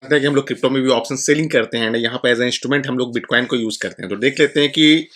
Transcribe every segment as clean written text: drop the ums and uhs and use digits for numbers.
है कि हम लोग क्रिप्टो में भी ऑप्शन सेलिंग करते हैं, यहाँ पे एज ए इंस्ट्रूमेंट हम लोग बिटकॉइन को यूज करते हैं। तो देख लेते हैं कि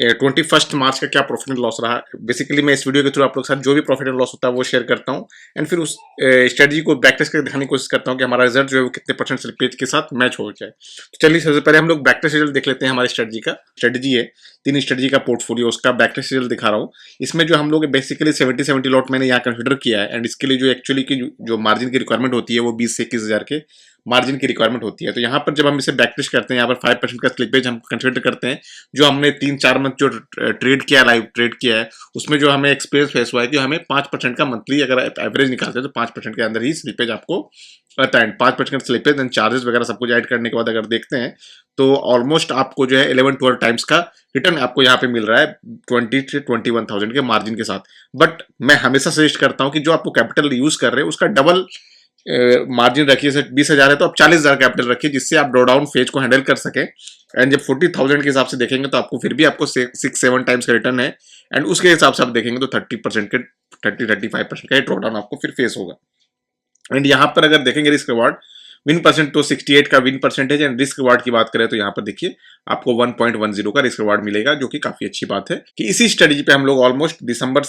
21 मार्च का क्या प्रॉफिट एंड लॉस रहा। बेसिकली मैं इस वीडियो के थ्रू आप लोग के साथ जो भी प्रॉफिट एंड लॉस होता है वो शेयर करता हूँ, एंड फिर उस स्ट्रेटजी को बैक टेस्ट करके दिखाने की कोशिश करता हूँ कि हमारा रिजल्ट जो है वो कितने परसेंट स्लिपेज के साथ मैच हो जाए। तो चलिए सबसे पहले हम लोग बैक टेस्ट रिजल्ट देख लेते हैं। हमारी स्ट्रेटजी है 3 स्ट्रेटजी का पोर्टफोलियो, उसका बैक टेस्ट रिजल्ट दिखा रहा हूँ। इसमें जो हम लोग बेसिकली 70 लॉट मैंने यहाँ कंसिडर किया है, एंड इसके लिए जो एक्चुअली की जो मार्जिन की रिक्वायरमेंट होती है वो 20 से 21 हज़ार के मार्जिन की रिक्वायरमेंट होती है। तो यहाँ पर जब हम इसे बैक टेस्ट करते हैं, यहाँ पर 5% का स्लिपेज हम कंसिडर करते हैं। जो हमने 3-4 मंथ जो ट्रेड किया, लाइव ट्रेड किया है, उसमें जो हमें एक्सपीरियंस फेस हुआ है कि हमें 5% का मंथली अगर एवरेज निकालते हैं तो 5% के अंदर ही स्लिपेज आपको आता है। 5% स्लिपेज एंड चार्जेस वगैरह सब कुछ ऐड करने के बाद अगर देखते हैं तो ऑलमोस्ट आपको जो है 11-12 टाइम्स का रिटर्न आपको यहाँ पे मिल रहा है 20 से 21,000 के मार्जिन के साथ। बट मैं हमेशा सजेस्ट करता हूँ कि जो आपको कैपिटल यूज कर रहे हैं उसका डबल मार्जिन रखिए। जैसे 20,000 है तो आप 40,000 कैपिटल रखिए, जिससे आप ड्रॉ डाउन फेज को हैंडल कर सके। एंड जब 40,000 के हिसाब से देखेंगे तो आपको फिर भी आपको 6-7 टाइम्स का रिटर्न है, एंड उसके हिसाब से आप देखेंगे तो 30% के 30-35% का ड्रॉ डाउन आपको फिर फेस होगा। एंड यहाँ पर अगर देखेंगे रिस्क रिवार्ड विन परसेंट, तो 68 का win percentage, and risk reward की बात करें तो यहाँ पर देखिए आपको 1.10 का रिस्क रिवार्ड मिलेगा, जो कि काफी अच्छी बात है कि इसी स्ट्रेटजी पे हम लोग ऑलमोस्ट नवंबर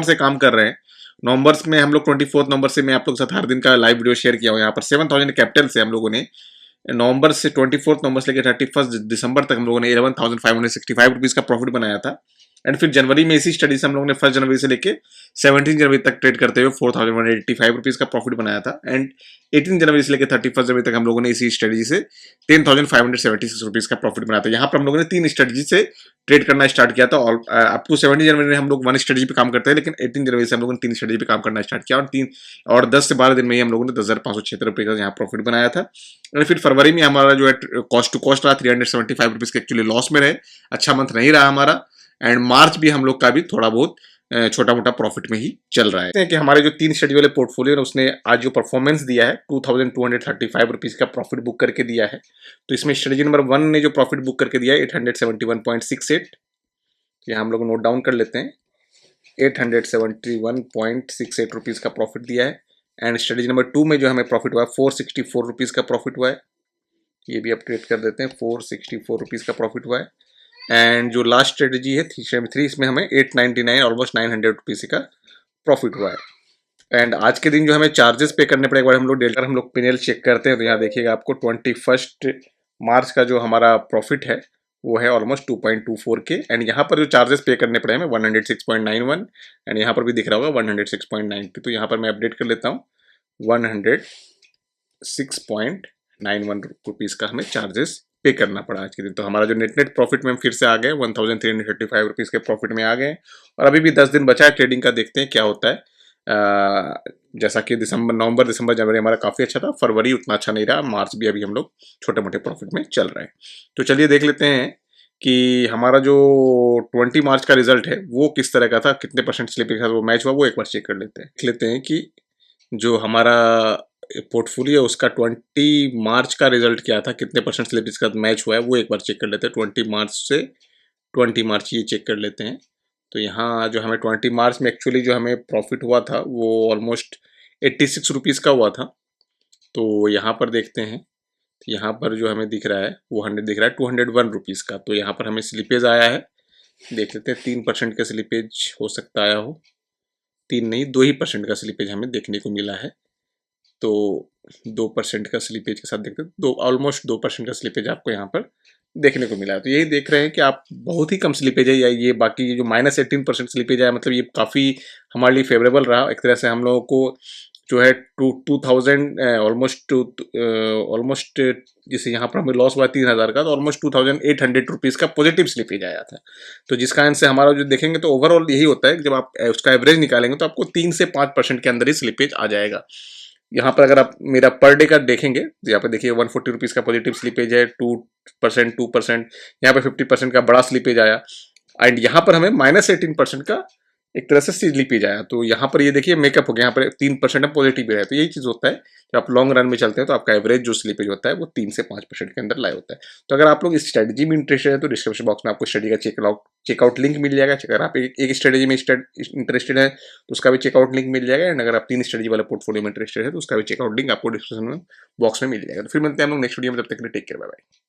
से काम कर रहे हैं। नवंबर में हम लोग 24 नवंबर से मैं आप लोग के साथ हर दिन का लाइव वीडियो शेयर किया हूँ। यहाँ पर 7,000 कैपिटल से हम लोगों ने नवंबर से 24 नवंबर से लेकर 31 दिसंबर तक हम लोगों ने 11,565 रुपीज का प्रॉफिट बनाया था। एंड फिर जनवरी में इसी स्टडी से हम लोगों ने 1 जनवरी से लेके 17 जनवरी तक ट्रेड करते हुए 4,185 रुपीज का प्रॉफिट बनाया था। एंड 18 जनवरी से लेकर 31 जनवरी तक हम लोगों ने इसी स्ट्रेटजी से 10,576 रुपीज का प्रॉफिट बनाया था। यहाँ पर हम लोगों ने 3 स्ट्रेटजी से ट्रेड करना स्टार्ट किया था। अप टू 17 जनवरी में हम लोग 1 स्ट्रेटजी पे काम करते हैं, लेकिन 18 जनवरी से हम लोगों ने 3 स्ट्रेटजी पे काम करना स्टार्ट किया, और 10 से 12 दिन में ही हम लोगों ने 10,576 रुपये का यहाँ प्रॉफिट बनाया था। और फिर फरवरी में हमारा जो है कॉस्ट टू कॉस्ट रहा 375 रुपीज के, एक्चुअली लॉस में रहे, अच्छा मंथ नहीं रहा हमारा। एंड मार्च भी हम लोग का भी थोड़ा बहुत छोटा मोटा प्रॉफिट में ही चल रहा है कि हमारे जो 3 स्टडी वाले पोर्टफोलियो है उसने आज जो परफॉर्मेंस दिया है 2,235 रुपीज का प्रॉफिट बुक करके दिया है। तो इसमें स्ट्रेटजी नंबर 1 ने जो प्रॉफिट बुक करके दिया है 871.68, यहाँ हम लोग नोट डाउन कर लेते हैं। 871.68 रुपीज का प्रॉफिट दिया है। एंड स्ट्रेटजी नंबर 2 में जो हमें प्रॉफिट हुआ है 464 रुपीज का प्रॉफिट हुआ है, ये भी अपडेट कर देते हैं। 464 रुपीज का प्रॉफिट हुआ है। एंड जो लास्ट स्ट्रेटजी है 3, इसमें हमें 899 ऑलमोस्ट 900 रुपीज का प्रॉफिट हुआ है। एंड आज के दिन जो हमें चार्जेस पे करने पड़े, एक बार हम लोग पिनल चेक करते हैं तो यहाँ देखिएगा आपको 21 मार्च का जो हमारा प्रॉफिट है वो है ऑलमोस्ट 2.24 के। एंड यहाँ पर जो चार्जेस पे करने पड़े हमें 106.91, एंड यहाँ पर भी दिख रहा होगा 106.90। तो यहाँ पर मैं अपडेट कर लेता हूँ 106.91 रुपीज का हमें चार्जेस पे करना पड़ा आज के दिन। तो हमारा जो नेट प्रॉफिट में हम फिर से आ गए 1,335 रुपीज के प्रॉफिट में आ गए, और अभी भी 10 दिन बचा है ट्रेडिंग का, देखते हैं क्या होता है। जैसा कि नवंबर दिसंबर जनवरी हमारा काफी अच्छा था, फरवरी उतना अच्छा नहीं रहा, मार्च भी अभी हम लोग छोटे मोटे प्रॉफिट में चल रहे हैं। तो चलिए देख लेते हैं कि हमारा जो 20 मार्च का रिजल्ट है वो किस तरह का था, कितने परसेंट स्लिप के साथ वो मैच हुआ, वो एक बार चेक कर लेते हैं। देख लेते हैं कि जो हमारा पोर्टफोलियो उसका 20 मार्च का रिजल्ट क्या था, कितने परसेंट स्लिप इसका मैच हुआ है, वो एक बार चेक कर लेते हैं। 20 मार्च से 20 मार्च ये चेक कर लेते हैं। तो यहाँ जो हमें 20 मार्च में एक्चुअली जो हमें प्रॉफिट हुआ था वो ऑलमोस्ट 86 रुपीज़ का हुआ था। तो यहाँ पर देखते हैं, तो यहाँ पर जो हमें दिख रहा है वो 100 दिख रहा है 201 रुपीज़ का। तो यहाँ पर हमें स्लिपेज आया है, देख लेते हैं 3% का स्लिपेज हो सकता आया हो, 3 नहीं 2% का स्लिपेज हमें देखने को मिला है। तो 2% का स्लिपेज के साथ देखते हैं, ऑलमोस्ट 2% का स्लिपेज आपको यहाँ पर देखने को मिला है। तो यही देख रहे हैं कि आप बहुत ही कम स्लिपेज है, या ये बाकी जो -18% स्लिपेज है, मतलब ये काफ़ी हमारे लिए फेवरेबल रहा। एक तरह से हम लोगों को जो है 2000 ऑलमोस्ट जैसे यहाँ पर हमें लॉस हुआ 3,000 का, तो ऑलमोस्ट 2,800 रुपीज़ का पॉजिटिव स्लिपेज आया था। तो जिस कारण से हमारा जो देखेंगे तो ओवरऑल यही होता है कि जब आप उसका एवरेज निकालेंगे तो आपको 3 से 5% के अंदर ही स्लिपेज आ जाएगा। यहाँ पर अगर आप मेरा पर डे का देखेंगे तो यहाँ पर देखिए 140 रुपीज़ का पॉजिटिव स्लिपेज है, 2%, यहाँ पर 50% का बड़ा स्लिपेज आया। एंड यहाँ पर हमें -18% का एक तरह से स्लीपेज आया। तो यहाँ पर ये देखिए मेकअप हो गया, यहाँ पर 3% में पॉजिटिव भी रहा है। तो यही चीज़ होता है, जब आप लॉन्ग रन में चलते हैं तो आपका एवरेज जो स्लीपेज होता है वो 3 से 5% के अंदर लाए होता है। तो अगर आप लोग इस स्ट्रेटजी में इंटरेस्टेड है तो डिस्क्रिप्शन बॉक्स में आपको स्टडी का चेकआउट लिंक मिल जाएगा। अगर आप एक स्ट्रेटजी में इंटरेस्टेड है तो उसका भी चेकआउट लिंक मिल जाएगा, एंड अगर आप 3 स्ट्रेटजी वाले पोर्टफोलियो में इंटरेस्टेड है तो उसका भी चेकआउट लिंक आपको डिस्क्रिप्शन बॉक्स में मिल जाएगा। तो फिर मिलते हैं हम लोग नेक्स्ट वीडियो में, तब तक के लिए टेक केयर, बाय बाय।